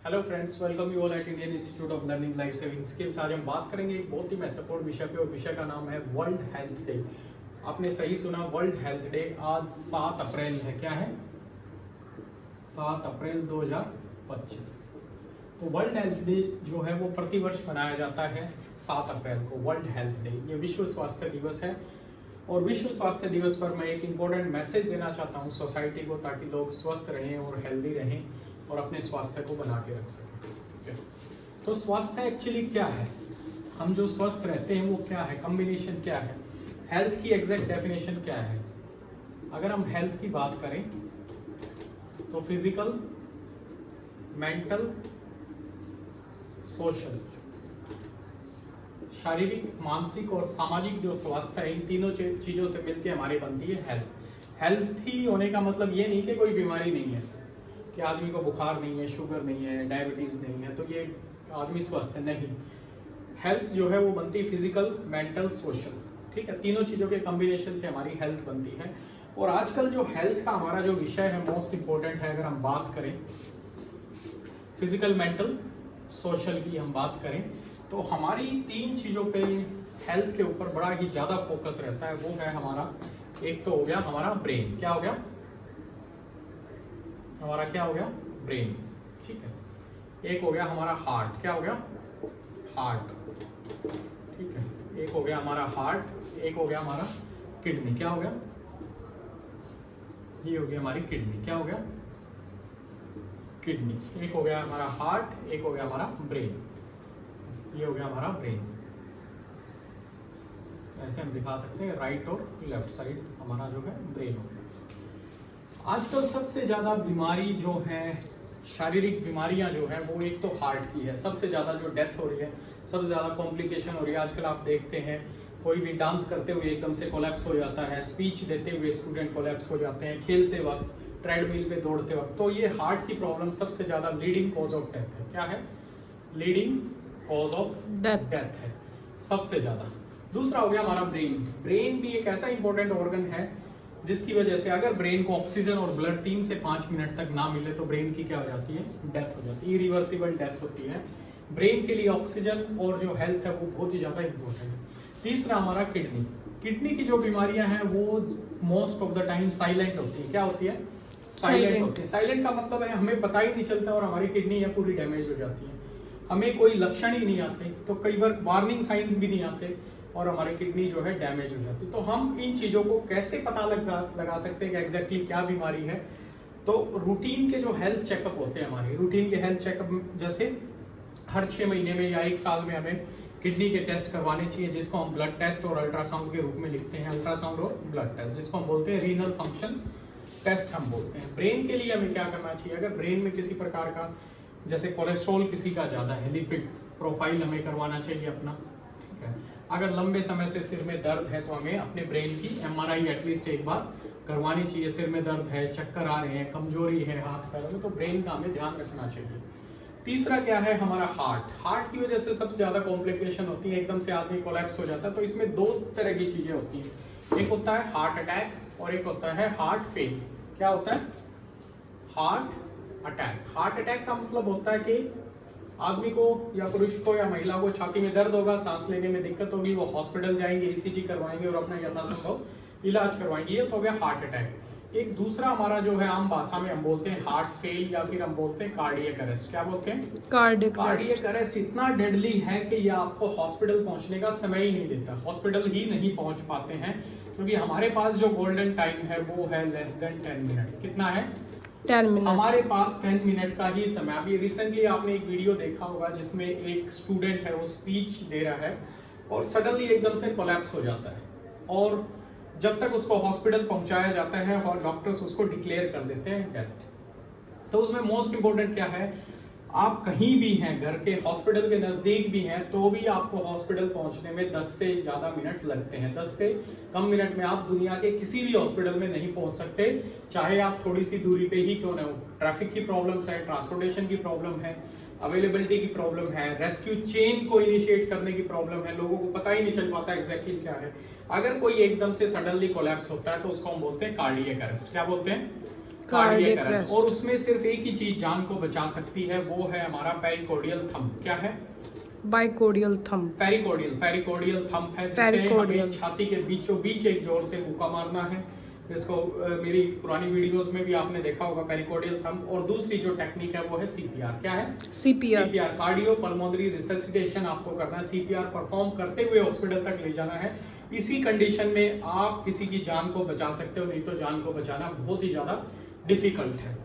Hello friends, welcome you all at Indian institute of learning life saving skills. आज हम बात करेंगे एक बहुत ही महत्वपूर्ण विषय पे और विषय का नाम है वर्ल्ड हेल्थ डे। आपने सही सुना, वर्ल्ड हेल्थ डे। आज 7 अप्रैल है। क्या है? 7 अप्रैल 2025। तो वर्ल्ड हेल्थ डे जो है वो प्रतिवर्ष मनाया जाता है 7 अप्रैल को। वर्ल्ड हेल्थ डे ये विश्व स्वास्थ्य दिवस है और विश्व स्वास्थ्य दिवस पर मैं एक इम्पोर्टेंट मैसेज देना चाहता हूँ सोसाइटी को, ताकि लोग स्वस्थ रहें और हेल्दी रहें और अपने स्वास्थ्य को बना के रख सकें। ठीक है, तो स्वास्थ्य एक्चुअली क्या है? हम जो स्वस्थ रहते हैं वो क्या है, कॉम्बिनेशन क्या है, हेल्थ की एग्जैक्ट डेफिनेशन क्या है? अगर हम हेल्थ की बात करें तो फिजिकल, मेंटल, सोशल, शारीरिक, मानसिक और सामाजिक जो स्वास्थ्य है, इन तीनों चीजों से मिलकर हमारी बनती है हेल्थ। हेल्थी होने का मतलब ये नहीं कि कोई बीमारी नहीं है, कि आदमी को बुखार नहीं है, शुगर नहीं है, डायबिटीज नहीं है तो ये आदमी स्वस्थ है। नहीं, हेल्थ जो है वो बनती है फिजिकल, मेंटल, सोशल। ठीक है, तीनों चीजों के कॉम्बिनेशन से हमारी हेल्थ बनती है। और आजकल जो हेल्थ का हमारा जो विषय है मोस्ट इंपॉर्टेंट है, अगर हम बात करें फिजिकल, मेंटल, सोशल की हम बात करें तो हमारी 3 चीजों पे हेल्थ के ऊपर बड़ा ही ज्यादा फोकस रहता है। वो है हमारा, एक तो हो गया हमारा ब्रेन। क्या हो गया हमारा? क्या हो गया? ब्रेन। ठीक है, एक हो गया हमारा हार्ट। क्या हो गया? हार्ट। ठीक है, एक हो गया हमारा हार्ट, एक हो गया हमारा किडनी। क्या हो गया? ये हो गया हमारी किडनी। क्या हो गया? किडनी। एक हो गया हमारा हार्ट, एक हो गया हमारा ब्रेन। ये हो गया हमारा ब्रेन। ऐसे हम दिखा सकते हैं, राइट और लेफ्ट साइड हमारा जो है ब्रेन हो गया। आजकल सबसे ज्यादा बीमारी जो है, शारीरिक बीमारियां जो है वो एक तो हार्ट की है। सबसे ज्यादा जो डेथ हो रही है, सबसे ज्यादा कॉम्प्लिकेशन हो रही है। आजकल आप देखते हैं कोई भी डांस करते हुए एकदम से कोलैप्स हो जाता है, स्पीच देते हुए स्टूडेंट कोलैप्स हो जाते हैं, खेलते वक्त, ट्रेडमिल पे दौड़ते वक्त। तो ये हार्ट की प्रॉब्लम सबसे ज्यादा लीडिंग कॉज ऑफ डेथ है। क्या है? लीडिंग कॉज ऑफ डेथ है सबसे ज्यादा। दूसरा हो गया हमारा ब्रेन। ब्रेन भी एक ऐसा इंपॉर्टेंट ऑर्गन है जिसकी वजह से अगर ब्रेन को ऑक्सीजन और ब्लड 3 से 5 मिनट तक ना मिले तो ब्रेन की क्या हो जाती है? डेथ हो जाती है, इरिवर्सिबल डेथ होती है। ब्रेन के लिए ऑक्सीजन और जो हेल्थ है वो बहुत ही ज्यादा इंपॉर्टेंट है। तीसरा हमारा किडनी। किडनी की जो बीमारियां हैं वो most of the time silent होती है। क्या होती है? साइलेंट होती है। साइलेंट का मतलब है हमें पता ही नहीं चलता और हमारी किडनी है पूरी डैमेज हो जाती है। हमें कोई लक्षण ही नहीं आते, तो कई बार वार्निंग साइंस भी नहीं आते और हमारी किडनी जो है डैमेज हो जाती है। तो हम इन चीजों को कैसे पता लगा सकते हैं कि एग्जैक्टली क्या बीमारी है? तो रूटीन के जो हेल्थ चेकअप होते हैं हमारे, रूटीन के हेल्थ चेकअप जैसे हर 6 महीने में या 1 साल में हमें किडनी के टेस्ट करवाने चाहिए, जिसको हम ब्लड टेस्ट और अल्ट्रासाउंड के रूप में लिखते हैं। अल्ट्रासाउंड और ब्लड टेस्ट, जिसको हम बोलते हैं रीनल फंक्शन टेस्ट हम बोलते हैं। ब्रेन के लिए हमें क्या करना चाहिए? अगर ब्रेन में किसी प्रकार का, जैसे कोलेस्ट्रॉल किसी का ज्यादा है, लिपिड प्रोफाइल हमें करवाना चाहिए अपना। ठीक है, अगर लंबे समय से सिर में दर्द है तो हमें अपने ब्रेन की MRI एटलीस्ट एक बार करवानी चाहिए। सिर में दर्द है, चक्कर आ रहे हैं, कमजोरी है हाथ पैरों में, तो ब्रेन का हमें ध्यान रखना चाहिए। तीसरा क्या है? हमारा हार्ट। हार्ट की वजह से सबसे ज्यादा कॉम्प्लिकेशन होती है, एकदम से आदमी कोलैप्स हो जाता है। तो इसमें 2 तरह की चीजें होती हैं, एक होता है हार्ट अटैक और एक होता है हार्ट फेल। क्या होता है? Heart attack. हार्ट अटैक का मतलब होता है कि आदमी को या पुरुष को या महिला को छाती में दर्द होगा, सांस लेने में दिक्कत होगी, वो हॉस्पिटल जाएंगे, ECG करवाएंगे और अपना यथासंभव इलाज करवाएंगे। ये तो हो गया हार्ट अटैक। एक दूसरा हमारा जो है आम भाषा में हम बोलते हैं हार्ट फेल या फिर हम बोलते हैं कार्डियक अरेस्ट। क्या बोलते हैं? Cardiac arrest. इतना डेडली है कि ये आपको हॉस्पिटल पहुंचने का समय ही नहीं देता, हॉस्पिटल ही नहीं पहुंच पाते हैं, क्योंकि हमारे पास जो गोल्डन टाइम है वो है लेस देन 10 मिनट्स। कितना है? 10 मिनट। हमारे पास 10 मिनट का ही समय। अभी रिसेंटली आपने एक वीडियो देखा होगा जिसमें एक स्टूडेंट है, वो स्पीच दे रहा है और सडनली एकदम से कोलैप्स हो जाता है, और जब तक उसको हॉस्पिटल पहुंचाया जाता है और डॉक्टर्स उसको डिक्लेयर कर देते हैं डेथ। तो उसमें मोस्ट इंपोर्टेंट क्या है? आप कहीं भी हैं, घर के हॉस्पिटल के नजदीक भी हैं, तो भी आपको हॉस्पिटल पहुंचने में 10 से ज्यादा मिनट लगते हैं। 10 से कम मिनट में आप दुनिया के किसी भी हॉस्पिटल में नहीं पहुंच सकते, चाहे आप थोड़ी सी दूरी पे ही क्यों ना हो। ट्रैफिक की प्रॉब्लम्स है, ट्रांसपोर्टेशन की प्रॉब्लम है, अवेलेबिलिटी की प्रॉब्लम है, रेस्क्यू चेन को इनिशिएट करने की प्रॉब्लम है, लोगों को पता ही नहीं चल पाता एग्जैक्टली क्या है। अगर कोई एकदम से सडनली कोलैप्स होता है तो उसको हम बोलते हैं कार्डियक अरेस्ट। क्या बोलते हैं? Cardiac arrest. और उसमें सिर्फ एक ही चीज जान को बचा सकती है, वो है हमारा पेरिकोर्डियल थंब। क्या है? बाइकोर्डियल थंब। पेरिकोर्डियल थंब है, जिससे हमें छाती के बीचों बीच एक जोर से मुक्का मारना है। इसको मेरी पुरानी वीडियोस में भी आपने देखा होगा, पेरिकोर्डियल थंब। और दूसरी जो टेक्निक है वो है सीपीआर। क्या है? सीपीआर, कार्डियो पल्मोनरी रिससिटेशन आपको करना है। सीपीआर परफॉर्म करते हुए हॉस्पिटल तक ले जाना है। इसी कंडीशन में आप किसी की जान को बचा सकते हो, नहीं तो जान को बचाना बहुत ही ज्यादा डिफिकल्ट है।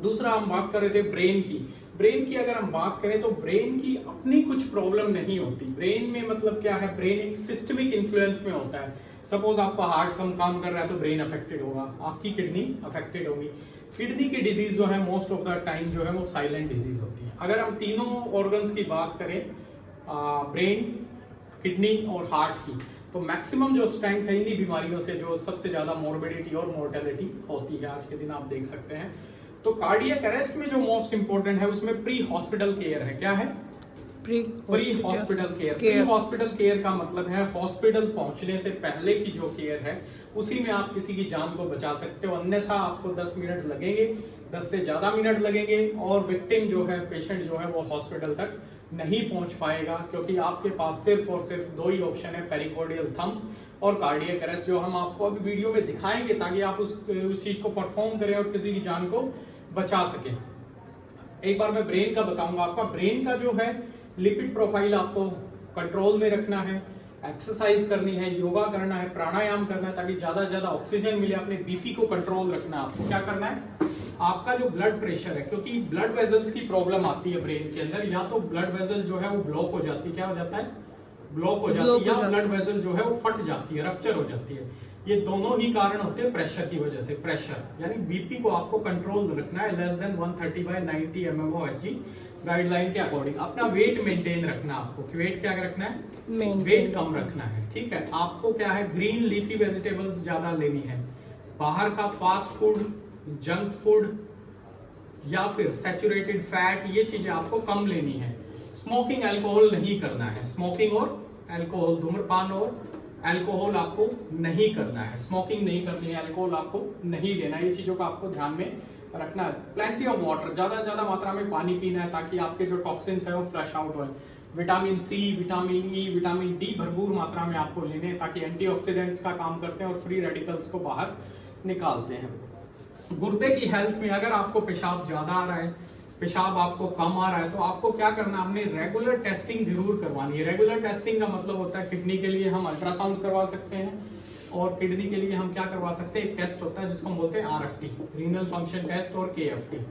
दूसरा हम बात कर रहे थे ब्रेन की। ब्रेन की अगर हम बात करें तो ब्रेन की अपनी कुछ प्रॉब्लम नहीं होती। ब्रेन में मतलब क्या है, ब्रेन एक सिस्टमिक इन्फ्लुएंस में होता है। सपोज आपका हार्ट कम काम कर रहा है तो ब्रेन अफेक्टेड होगा, आपकी किडनी अफेक्टेड होगी। किडनी की डिजीज जो है मोस्ट ऑफ द टाइम जो है वो साइलेंट डिजीज होती है। अगर हम तीनों ऑर्गन्स की बात करें, ब्रेन, किडनी और हार्ट की, तो मैक्सिमम जो स्ट्रेंथ है इन्हीं बीमारियों से जो सबसे ज्यादा मोर्बिडिटी और मोर्टेलिटी होती है आज के दिन आप देख सकते हैं। तो कार्डियक अरेस्ट में जो मोस्ट इंपोर्टेंट है उसमें प्री हॉस्पिटल केयर है। क्या है? Pre hospital care. Pre hospital care का मतलब है हॉस्पिटल पहुंचने से पहले की जो केयर है उसी में आप किसी की जान को बचा सकते हो। अन्यथा आपको 10 मिनट लगेंगे, 10 से ज्यादा मिनट लगेंगे, और विक्टिम जो है, पेशेंट जो है वो हॉस्पिटल तक नहीं पहुंच पाएगा, क्योंकि आपके पास सिर्फ और सिर्फ दो ही ऑप्शन है, पेरिकोर्डियल थंब और कार्डियक अरेस्ट, जो हम आपको अभी वीडियो में दिखाएंगे ताकि आप उस चीज को परफॉर्म करें और किसी की जान को बचा सके। एक बार मैं ब्रेन का बताऊंगा आपका। ब्रेन का जो है लिपिड प्रोफाइल आपको कंट्रोल में रखना है, एक्सरसाइज करनी है, योगा करना है, प्राणायाम करना है ताकि ज्यादा से ज्यादा ऑक्सीजन मिले। अपने बीपी को कंट्रोल रखना है। आपको क्या करना है, आपका जो ब्लड प्रेशर है, क्योंकि ब्लड वेजल्स की प्रॉब्लम आती है ब्रेन के अंदर, या तो ब्लड वेजल जो है वो ब्लॉक हो जाती है, क्या हो जाता है, ब्लॉक हो जाती है, या ब्लड वेजल जो है वो फट जाती है, रप्चर हो जाती है। ये दोनों ही कारण होते हैं प्रेशर की वजह से। प्रेशर यानी बीपी को आपको कंट्रोल रखना है, लेस देन 130/90 mmHg गाइडलाइन के अकॉर्डिंग। अपना वेट मेंटेन रखना है आपको। वेट क्या रखना है, वेट कम रखना है, ठीक है। आपको क्या है, ग्रीन लीफी वेजिटेबल्स ज्यादा लेनी है। बाहर का फास्ट फूड, जंक फूड या फिर सैचुरेटेड फैट, ये चीजें आपको कम लेनी है। स्मोकिंग अल्कोहल नहीं करना है। स्मोकिंग और अल्कोहल, धूम्रपान और अल्कोहल आपको नहीं करना है। स्मोकिंग नहीं करनी है, अल्कोहल आपको नहीं लेना है। ये चीजों का आपको ध्यान में रखना है। प्लेंटी ऑफ वाटर, ज्यादा ज्यादा मात्रा में पानी पीना है ताकि आपके जो टॉक्सिन्स है वो फ्लश आउट हो। Vitamin C, vitamin E, vitamin D भरपूर मात्रा में आपको लेने हैं ताकि एंटीऑक्सीडेंट्स का काम करते हैं और फ्री रेडिकल्स को बाहर निकालते हैं। गुर्दे की हेल्थ में अगर आपको पेशाब ज्यादा आ रहा है, पेशाब आपको कम आ रहा है, तो आपको क्या करना है, हमने रेगुलर टेस्टिंग जरूर करवानी है। रेगुलर टेस्टिंग का मतलब होता है किडनी के लिए हम अल्ट्रासाउंड करवा सकते हैं, और किडनी के लिए हम क्या करवा सकते हैं, एक टेस्ट होता है जिसको हम बोलते हैं RFT, रीनल फंक्शन टेस्ट, और KFT।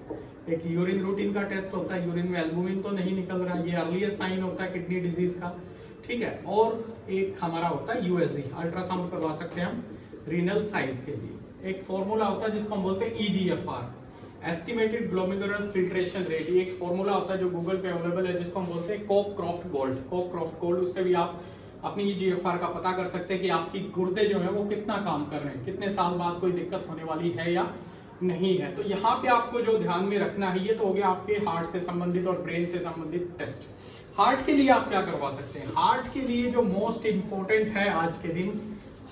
एक यूरिन रूटीन का टेस्ट होता है, यूरिन में एल्बुमिन तो नहीं निकल रहा, ये अर्लीस्ट साइन होता है किडनी डिजीज का, ठीक है। और एक हमारा होता है USG, अल्ट्रासाउंड करवा सकते हैं हम रीनल साइज के लिए। एक फॉर्मूला होता है जिसको हम बोलते हैं EGFR, estimated glomerular filtration rate. ये एक फॉर्मूला होता है जो गूगल पे अवेलेबल है जिसको हम बोलते हैं कोक-क्रॉफ्ट गोल्ड। कोक-क्रॉफ्ट गोल्ड, उससे भी आप अपनी EGFR का पता कर सकते हैं कि आपकी गुर्दे जो है वो कितना काम कर रहे हैं, कितने साल बाद कोई दिक्कत होने वाली है या नहीं है। तो यहाँ पे आपको जो ध्यान में रखना है, ये तो हो गया आपके हार्ट से संबंधित और ब्रेन से संबंधित टेस्ट। हार्ट के लिए आप क्या करवा सकते हैं, हार्ट के लिए जो मोस्ट इंपॉर्टेंट है आज के दिन,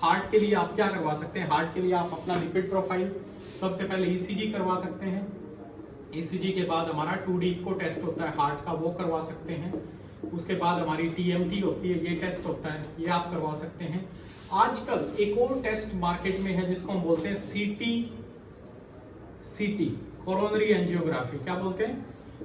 हार्ट के लिए आप क्या करवा सकते हैं, हार्ट के लिए आप अपना लिपिड प्रोफाइल, सबसे पहले ECG करवा सकते हैं। ECG के बाद हमारा 2D को टेस्ट होता है हार्ट का, वो करवा सकते हैं। उसके बाद हमारी TMT होती है, ये टेस्ट होता है, ये आप करवा सकते हैं। आजकल एक और टेस्ट मार्केट में है जिसको हम बोलते हैं CT, कोरोनरी एंजियोग्राफी। क्या बोलते हैं,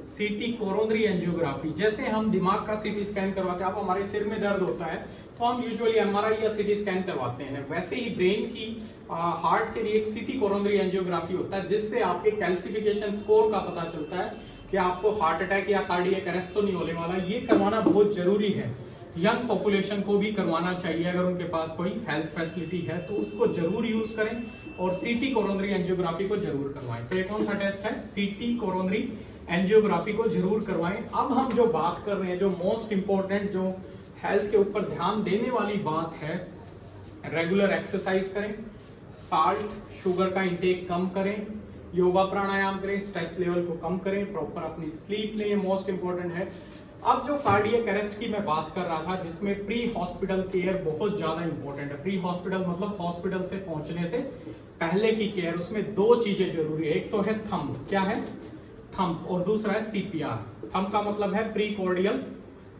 CT, कोरोनरी एंजियोग्राफी। जैसे हम दिमाग का CT स्कैन करवाते हैं, आप हमारे सिर में दर्द होता है तो हम यूजुअली MRI या CT स्कैन करवाते हैं, वैसे ही ब्रेन की हार्ट के लिए एक CT कोरोनरी एंजियोग्राफी होता है, जिससे आपके कैल्सिफिकेशन स्कोर का पता चलता है कि आपको हार्ट अटैक या कार्डियक अरेस्ट तो नहीं होने वाला। ये करवाना बहुत जरूरी है। यंग पॉपुलेशन को भी करवाना चाहिए, अगर उनके पास कोई हेल्थ फैसिलिटी है तो उसको जरूर यूज करें, और CT कोरोनरी एंजियोग्राफी को जरूर करवाएं। तो ये कौन सा टेस्ट है, CT कोरोनरी एंजियोग्राफी को जरूर करवाएं। अब हम जो बात कर रहे हैं, जो मोस्ट इंपॉर्टेंट, जो हेल्थ के ऊपर ध्यान देने वाली बात है, रेगुलर एक्सरसाइज करें, साल्ट शुगर का इंटेक कम करें, योगा प्राणायाम करें, स्ट्रेस लेवल को कम करें, प्रॉपर अपनी स्लीप लें, मोस्ट इंपॉर्टेंट है। अब जो कार्डियक अरेस्ट की मैं बात कर रहा था, जिसमें प्री हॉस्पिटल केयर बहुत ज्यादा इंपॉर्टेंट है। प्री हॉस्पिटल मतलब हॉस्पिटल से पहुंचने से पहले की केयर, उसमें 2 चीजें जरूरी है। एक तो है थंब, क्या है थंब, और दूसरा है सीपीआर। थंब का मतलब है प्री कार्डियल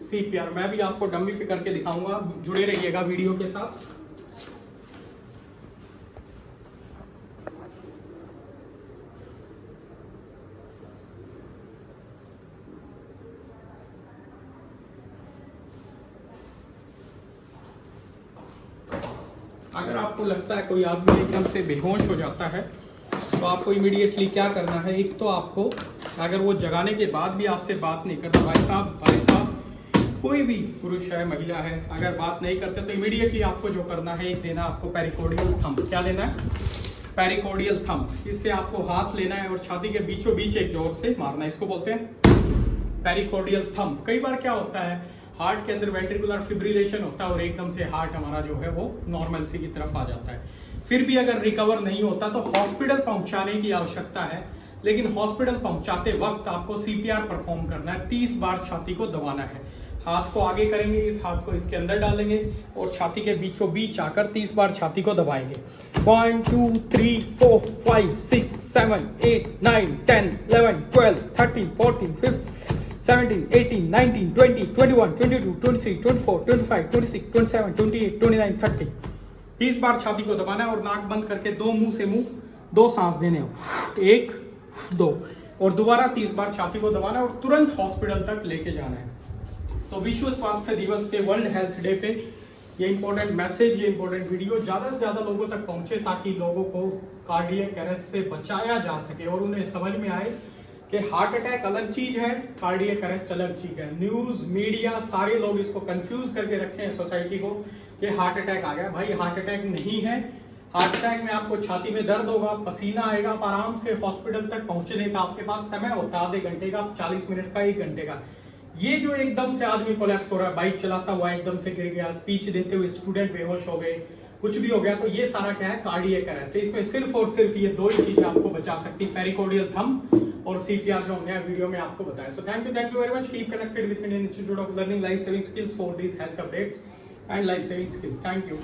सीपीआर। मैं भी आपको डमी पे करके दिखाऊंगा, जुड़े रहिएगा वीडियो के साथ। अगर आपको लगता है कोई आदमी एकदम से बेहोश हो जाता है तो आपको इमीडिएटली क्या करना है, एक तो आपको, अगर वो जगाने के बाद भी आपसे बात नहीं करता, भाई साहब कोई भी पुरुष है महिला है, अगर बात नहीं करते तो इमीडिएटली आपको जो करना है, एक देना आपको पेरिकोर्डियल थंब। क्या देना है? पेरिकोर्डियल थंब। इससे आपको हाथ लेना है और छाती के बीचों बीच एक जोर से मारना है, इसको बोलते हैं पेरिकोर्डियल थंब। कई बार क्या होता है, हार्ट के अंदर वेंट्रिकुलर फिब्रिलेशन होता है और एकदम से हार्ट हमारा जो है वो नॉर्मलसी की तरफ आ जाता है। फिर भी अगर रिकवर नहीं होता तो हॉस्पिटल पहुंचाने की आवश्यकता है, लेकिन हॉस्पिटल पहुंचाते वक्त आपको सीपीआर परफॉर्म करना है। 30 बार छाती को दबाना है। हाथ को आगे करेंगे, इस हाथ को इसके अंदर डालेंगे और छाती के बीचों बीच आकर 30 बार छाती को दबाएंगे। 1 2 3 4 5 6 7 8 9 10 11 12 13 14 15 17 18 19 20 21 22 23 24 25 26 27 28 29 30। 30 बार छाती को दबाना है और नाक बंद करके 2 मुंह से मुंह 2 सांस देने हो, 1 2, और दोबारा 30 बार छाती को दबाना है और तुरंत हॉस्पिटल तक लेके जाना है। तो विश्व स्वास्थ्य दिवस पे, वर्ल्ड हेल्थ डे पे ये इंपॉर्टेंट मैसेज, ये इंपॉर्टेंट वीडियो ज्यादा से ज्यादा लोगों तक पहुंचे, ताकि लोगों को कार्डियक अरेस्ट से बचाया जा सके और उन्हें समझ में आए कि हार्ट अटैक अलग चीज है, कार्डियक अरेस्ट अलग चीज है। न्यूज मीडिया सारे लोग इसको कंफ्यूज करके रखे हैं सोसाइटी को कि हार्ट अटैक आ गया। भाई हार्ट अटैक नहीं है। हार्ट अटैक में आपको छाती में दर्द होगा, पसीना आएगा, आप आराम से हॉस्पिटल तक पहुंचने का आपके पास समय होता है, आधे घंटे का, 40 मिनट का, 1 घंटे का। ये जो एकदम से आदमी कोलैप्स हो रहा है, बाइक चलाता हुआ एकदम से गिर गया, स्पीच देते हुए स्टूडेंट बेहोश हो गए, कुछ भी हो गया, तो ये सारा क्या है, कार्डियक अरेस्ट। इसमें सिर्फ और सिर्फ ये 2 ही चीजें आपको बचा सकती, पेरिकोर्डियल थंब और सीपीआर, जो हमने वीडियो में आपको बताया। So thank you very much. Keep connected with Indian institute of learning life saving skills for these health updates and life saving skills. Thank you.